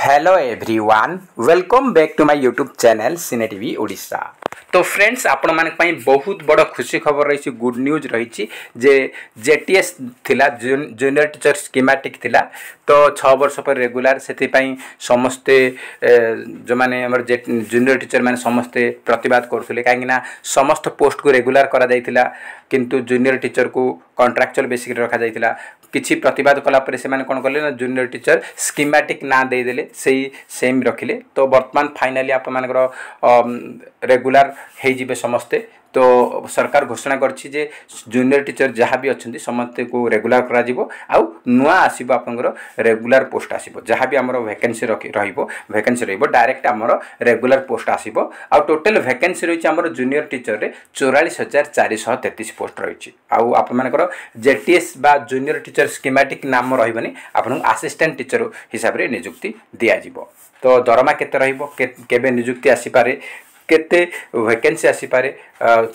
Hello everyone welcome back to my YouTube channel cine TV Odisha. तो friends आपण मान बहुत बड़ खुशी खबर रही गुड न्यूज रही जे जेटीएस थिला जूनियर टीचर स्कीमेटिक थिला तो 6 वर्ष पर रेगुलर से समस्ते जो माने हमर जूनियर टीचर माने समस्ते प्रतिवाद करथुले कहीं समस्त पोस्ट को रेगुलर करा जाइथिला किंतु जूनियर टीचर को कॉन्ट्रैक्चुअल बेसिक रखा जाइथिला किछि प्रतिवाद कला पर से माने कोन करले ना जूनियर टीचर स्कीमेटिक ना दे देले सेही सेम रखिले तो वर्तमान फाइनली आप मानकर रेगुलर हे जिवे समस्ते तो सरकार घोषणा करछि जे जूनियर टीचर जहाँ भी अच्छा समस्त को रेगुलर करा जिवो आउ नुआ आसीबो आपनकर रेगुलर पोस्ट आसीबो जहाँ भी हमरो वैकेंसी रहिबो वैकेंसी रहिबो डायरेक्ट हमरो रेगुलर पोस्ट आसीबो आउ टोटल वैकेंसी रहिछि हमरो जूनियर टीचर रे 44433 पोस्ट रहिछि आउ आप मानकर जेटीएस बा जूनियर टीचर स्कीमेटिक नाम रहिबनी आपन असिस्टेंट टीचर हिसाब रे नियुक्ति दिया जिवो तो दरमा केते रहिबो केबे नियुक्ति आसी पारे केते वैकेंसी आसी पारे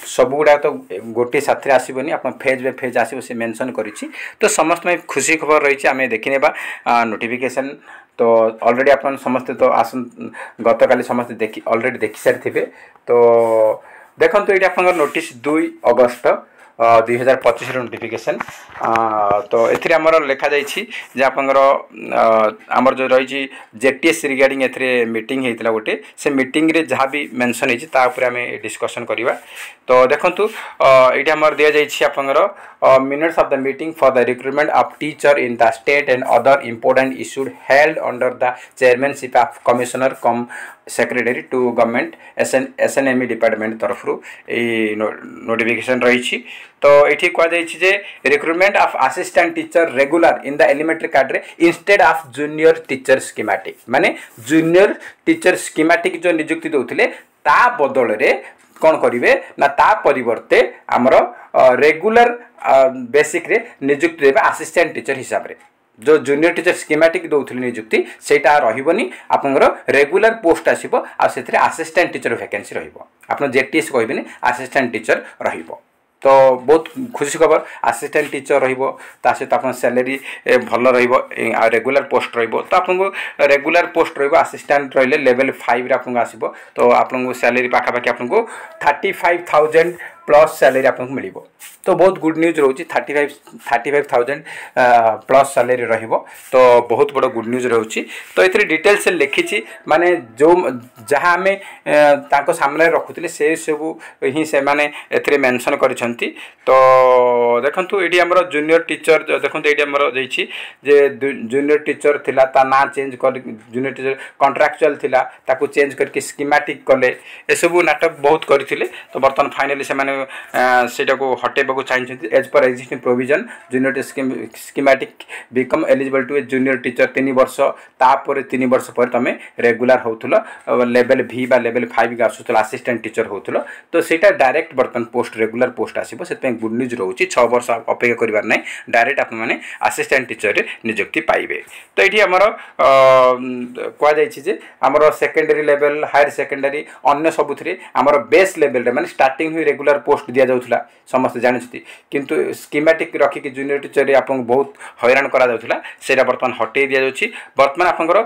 सब गुड़ा तो गोटे साथ आसबनी आप फेज बाय फेज आसो से मेंशन करिछि तो समस्त में खुशी खबर रही आम देखने नोटिफिकेशन तो ऑलरेडी आप समस्ते तो गत काली समस्ते देखि ऑलरेडी देखि सारी थे तो देखो ये आप नोटिस 2 अगस्त 2025 नोटिफिकेशन तो एथिरे हमर लेखा जाइछि जे आपनकर हमर जो रही जेटीएस रिगार्डिंग एथिरे मीटिंग हेतिला गोटे से मीटिंग रे जहाँ भी मेंशन हेछि ता ऊपर आमे डिस्कशन करिवा तो देखंतु एठी हमर दिया जाइछि आपनकर minutes of the meeting for the recruitment of teacher in the state and other important issued held under the chairmanship of commissioner cum secretary to government SNME department तरफ नोटिफिकेशन रही तो ये कहुचे recruitment of assistant teacher regular in the elementary कार्ड instead of junior teacher schematic माने junior teacher schematic जो नियुक्ति दौले ता बदल रे कौन करेंगे ना ता परिवर्ते आमर रेगुलर बेसिक रे नियुक्ति देवे असिस्टेंट टीचर हिसाब रे जो जूनियर टीचर स्कीमेटिक दौले नियुक्ति सेटा रहिबनी आपनकर रेगुलर पोस्ट आसीबो आ सेथरे असिस्टेंट टीचर वैकेंसी रहिबो आपन जेटीएस कहबेनी असिस्टेंट टीचर रहिबो तो बहुत खुशी खबर असिस्टेंट टीचर रहिबो ता सहित आपन सैलरी भल रहिबो रेगुलर पोस्ट रहिबो तो आपन रेगुलर पोस्ट रहिबो असिस्टेंट रहिले लेवल 5 रे आपन आसीबो तो आपन सैलरी पाखा पाखी आपन 35000 प्लस सैलरी आपको मिलिबो तो बहुत गुड न्यूज रोची 35,000 प्लस सैलरी रहिबो तो बहुत बड़ गुड न्यूज रोची तो एथरे डिटेल्स से लिखिछि माने जो जहाँ आमे ताको सामने रखुतिले से सब ही से माने एथरे मेंशन करिसंती तो देखंतु एडी हमर जूनियर टीचर देखंतु एडी हमर जैछि जे जूनियर टीचर थिला ता ना चेंज कर जूनियर टीचर कॉन्ट्रैक्चुअल थिला ताको चेंज करके स्कीमेटिक कले ए सब नाटक बहुत करथिले तो बर्तन फाइनली से माने सेटा को हटेबा को चाहिए एज पर existing provision junior schematic become eligible to a junior teacher 3 वर्ष तापर 3 वर्ष पर तमे रेगुलर होतुलो लेवल भी बा लेवल 5 के आसुतला असिस्टेंट टीचर होतुलो तो सेटा डायरेक्ट बर्तन पोस्ट रेगुलर पोस्ट आसीबो सेते गुड न्यूज रहउची 6 वर्ष अपेक्षा करिवार नै डायरेक्ट आप माने असिस्टेंट टीचर रे नियुक्ति पाइबे तो एठी हमर कोआ जायछि जे हमर सेकेंडरी लेवल हायर सेकेंडरी अन्य सबुथरे हमर बेस लेवल रे माने स्टार्टिंग हुई रेगुलर पोस्ट दिया जाउथला समस्त जानिछथि किंतु स्कीमेटिक रखी कि जूनियर टीचर आपन बहुत हैरान करा जाउथला सेरा वर्तमान हटे दिया जाउछि वर्तमान आपनकर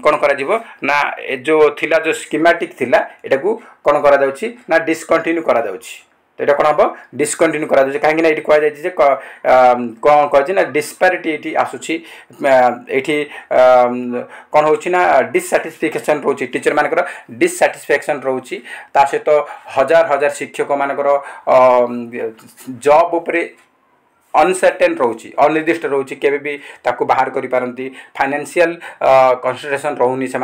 कोन करा जिवो ना जो थिला जो स्कीमेटिक थिला एटा को कोन करा जाउछि ना डिसकंटिन्यू करा जाउछि तो ये कौन हम डिसकंटिन्यू करा कहीं ये कहुचे कौन कहे ना डिस्पारिटी ये आसूसी ये कौन हो डिससाटिस्फिकेशन रोचे टीचर मानकर डिससाटिस्फैक्शन रोचे ता सहित हजार हजार शिक्षक मानकर जॉब उपरे अनसर्टेन रोची अनिर्दिष्ट रोची केबे भी ताको बाहर करि पारंती फाइनेंशियल कंसिडरेशन रहउनी से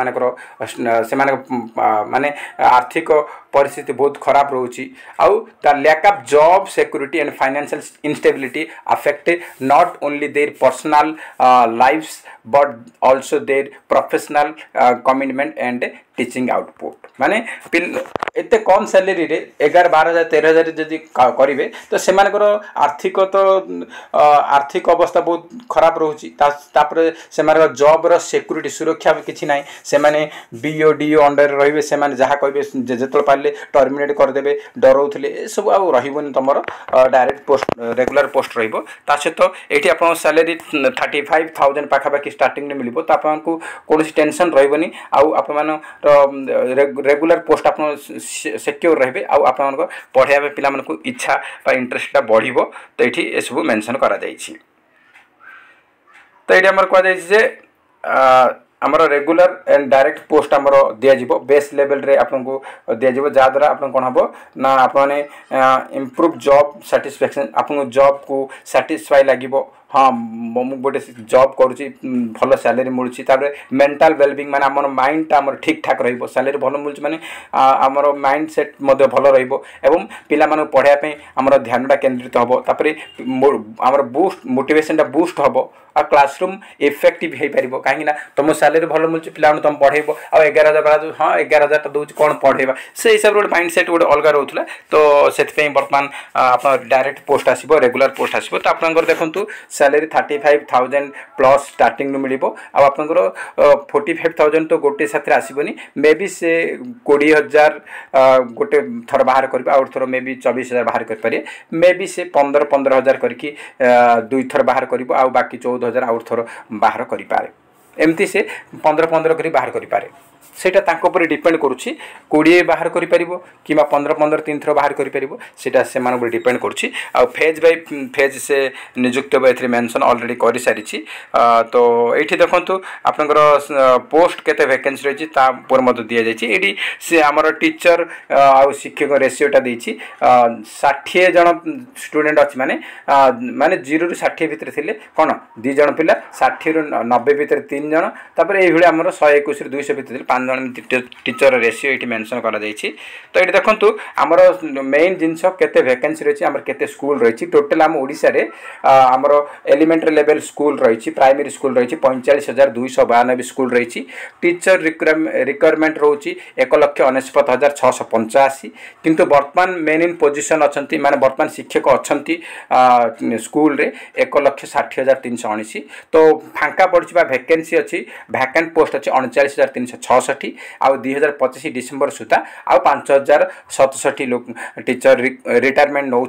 माने आर्थिक परिस्थिति बहुत खराब रोची आउ the lack of job security and financial instability affect not only their personal lives but also their professional commitment and teaching output माने एत कम सैलरी रे 11-12,000 13,000 जदि करेंगे तो से आर्थिक तो आर्थिक अवस्था बहुत खराब रोचे से जॉब सिक्योरिटी सुरक्षा भी किसी ना से बीओ डीओ अंडर रे से जहाँ कहे जो पारे टर्मिनेट करदे डराउले सब आन तुम डायरेक्ट पोस्ट रेगुलर पोस्ट रहित ये आप सैलरी 35,000 पाखापाखि स्टार्टिंग मिल तो आपको कौन टेंशन रही आप रेगुलर पोस्ट आप सिक्योर रहे आप पढ़ाई पिला इच्छा इंटरेस्ट बढ़ तो ये सब मेंशन करा जाइछि। तो ये कहुजे आमर रेगुलर एंड डायरेक्ट पोस्ट आमर दिज्व बेस लेवल रे आपको दिज्व जहाँद्वारा आप कौन हम ना आपने इम्प्रूव जॉब साटिस्फैक्शन आपको जॉब को साटिस्फाई लगे हाँ मुझे गोटे जॉब करुँची भल सैलरी मिलूँ मेंटल वेलबिंग माने आम माइंड आम ठीक ठाक रैलरी भल मिलूँ माने आमर माइंड सेट भल रही पिला पढ़ाई आमर ध्यानटा केन्द्रित हम तापर आमर बूस्ट मोटिवेशन बूस्ट हम आ क्लासरूम इफेक्टिव हो पार कहीं तुम सैलरी भल मिलूँ पिला तुम पढ़ेब आ 11,000 हाँ 11,000 दूसरी कौन पढ़ेगा से हिसाब से माइंड सेट गोटे अलग रोला तो से बर्तमान आप डायरेक्ट पोस्ट आसो रेगुलर पोस्ट आसो तो आप देखो सैलरी 35,000 प्लस स्टार्टिंग मिल आपंकर 45,000 तो गोटे साथ आसबनी मे बी से 20,000 गोटे थर बाहर कर आउ थर मे बी 24,000 बाहर करें मे बी से 15,000 करके दुई थर बाहर कर बाकी 14,000 आउ थर बाहर करें एमती से 15,000 कर बाहर करें सेटा तांको पर डिपेंड करुच्ची 20 बाहर कर कि 15 3 थर बाहर करें से डिपेंड करुच्ची आ फेज बाय फेज से नियुक्त ए मेंशन ऑलरेडी कर सारी तो ये देखो आपंकर पोस्ट केते वैकेंसी रही दि जाइए से आमर टीचर आ शिक्षक रेसीोटा देती 60 जन स्टूडेंट अच्छी माने माने 0 ରୁ 60 भितर थे कौन 2 जन पिला 60 ରୁ 90 भितर 3 जन तापर ये 121 ରୁ 200 भितर 5 जन टीचर रेसीो ये मेंशन करा तो ये देखो आमर मेन जिनस केते वैकेंसी रही आमर केते स्कूल रही टोटल आम ओडिशा रे आमर एलिमेंटरी लेवल स्कूल रही प्राइमरी स्कूल रही 45,292 स्कूल रही टीचर रिक्वायरमेंट रोची 1,69,685 किंतु वर्तमान मेन इन पोजिशन अच्छा माने वर्तमान शिक्षक अच्छा स्कूल रे 1,60,319 तो फांका पड़ा वैकेंसी अच्छी वैकेंट पोस्ट अच्छी 39,366 आउ 2025 डिसेम्बर सुधा आउ 5,067 लोग टीचर रिटायरमेंट नौ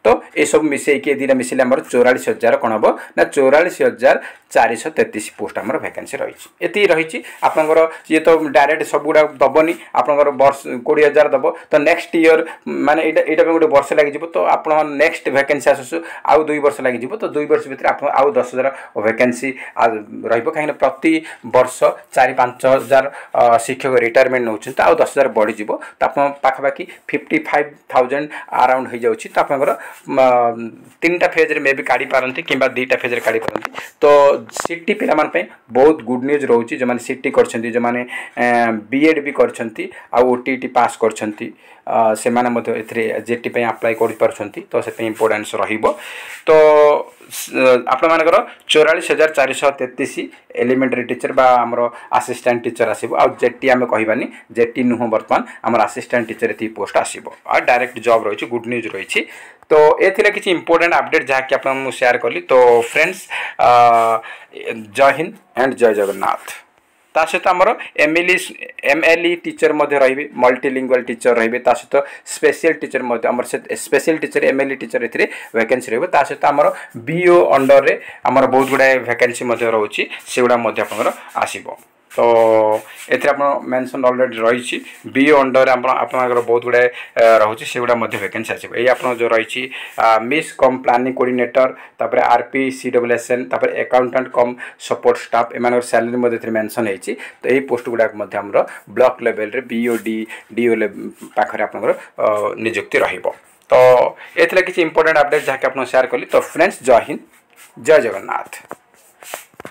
तो ये सब मिसेक दुटा मिसले 44,000 कौन हम ना 44,433 पोस्ट आम वैकेंसी रही ये रही आपंकर ये तो डायरेक्ट सब गुड़ा दबनी आपंकर वर्ष 20,000 दब तो नेक्स्ट ईयर माने यहाँ गोटे वर्ष लगे तो आप नेक्स्ट वैकेंसी आसु आउ 2 वर्ष लगे तो 2 वर्ष भितर आप आउ 10,000 वैकेंसी कहीं प्रति वर्ष 4-5,000 शिक्षक रिटायरमेंट नौ तो आउ 10,000 बढ़ीज तो आप पाखापाखि 55,000 अराउंड हो जाऊँगी तो आप 3टा फेज मे भी काढ़ी पारती कि 2टा फेज काढ़ी पारती तो सीटी पिला बहुत गुड न्यूज रोचे जो मैंने सीटी कर जो मैंने बीएड भी कर ओटीटी पास कर से जेटी अप्लाई कर तो से इम्पोर्टेंस तो आप 44,433 एलिमेंटरी टीचर बा आमर असिस्टेंट टीचर आसो आ जेटी आम कहबानी जेटी नुह बर्तमान आमर असिस्टेंट टीचर ये पोस्ट आसो आ डायरेक्ट जॉब रही गुड न्यूज रही तो ये किसी इंपोर्टेंट अपडेट जहाँकि आप शेयर कली तो फ्रेंड्स जय हिंद एंड जय जगन्नाथ ता सहित आमर एमएलई टीचर रे मल्टीलिंगुअल टीचर रे सहित स्पेशल टीचर आमर स्पेशल टीचर एमएलई टीचर ए वैकेंसी रे सहित आमर बीओ अंडर रे आमर बहुत गुड़ाए वैकेंसी रोचे से गुड़ा आसब तो ये मेंशन ऑलरेडी रही बीओ अंडर आप बहुत गुड़ाए रोचे से गुड़ा वैकेंसी आसो ये आप जो रही मिस कम प्लानिंग कोऑर्डिनेटर तापर आरपी सीडब्ल्यूएसएन तापर अकाउंटेंट कम सपोर्ट स्टाफ एम सैलरी मेंशन होती तो यही पोस्ट गुड़ाक ब्लॉक लेवल रे बीओ डीओ पाखे आप नियुक्ति तो ये किसी इंपोर्टेंट अपडेट जहाँकि आप शेयर कली तो फ्रेंड्स जय हिंद जय जगन्नाथ।